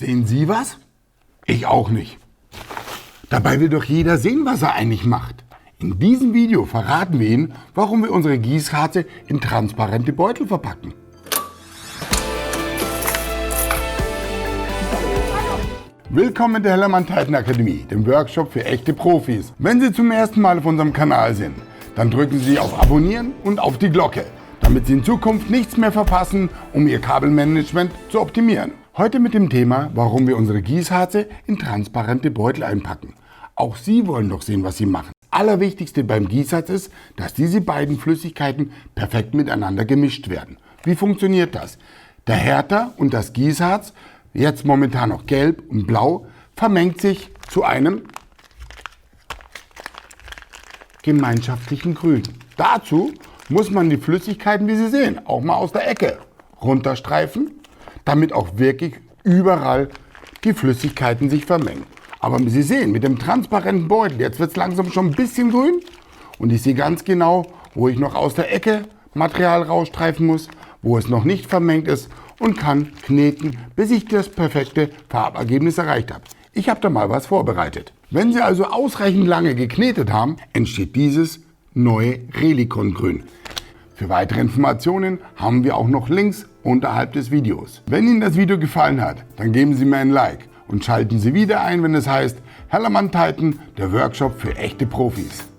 Sehen Sie was? Ich auch nicht. Dabei will doch jeder sehen, was er eigentlich macht. In diesem Video verraten wir Ihnen, warum wir unsere Gießharze in transparente Beutel verpacken. Willkommen in der Hellermann-Theiten Akademie, dem Workshop für echte Profis. Wenn Sie zum ersten Mal auf unserem Kanal sind, dann drücken Sie auf Abonnieren und auf die Glocke, damit Sie in Zukunft nichts mehr verpassen, um Ihr Kabelmanagement zu optimieren. Heute mit dem Thema, warum wir unsere Gießharze in transparente Beutel einpacken. Auch Sie wollen doch sehen, was Sie machen. Allerwichtigste beim Gießharz ist, dass diese beiden Flüssigkeiten perfekt miteinander gemischt werden. Wie funktioniert das? Der Härter und das Gießharz, jetzt momentan noch gelb und blau, vermengt sich zu einem gemeinschaftlichen Grün. Dazu muss man die Flüssigkeiten, wie Sie sehen, auch mal aus der Ecke runterstreifen, damit auch wirklich überall die Flüssigkeiten sich vermengen. Aber Sie sehen, mit dem transparenten Beutel, jetzt wird es langsam schon ein bisschen grün und ich sehe ganz genau, wo ich noch aus der Ecke Material rausstreifen muss, wo es noch nicht vermengt ist und kann kneten, bis ich das perfekte Farbergebnis erreicht habe. Ich habe da mal was vorbereitet. Wenn Sie also ausreichend lange geknetet haben, entsteht dieses neue Relikon-Grün. Für weitere Informationen haben wir auch noch Links unterhalb des Videos. Wenn Ihnen das Video gefallen hat, dann geben Sie mir ein Like und schalten Sie wieder ein, wenn es heißt Hellermann-Theiten, der Workshop für echte Profis.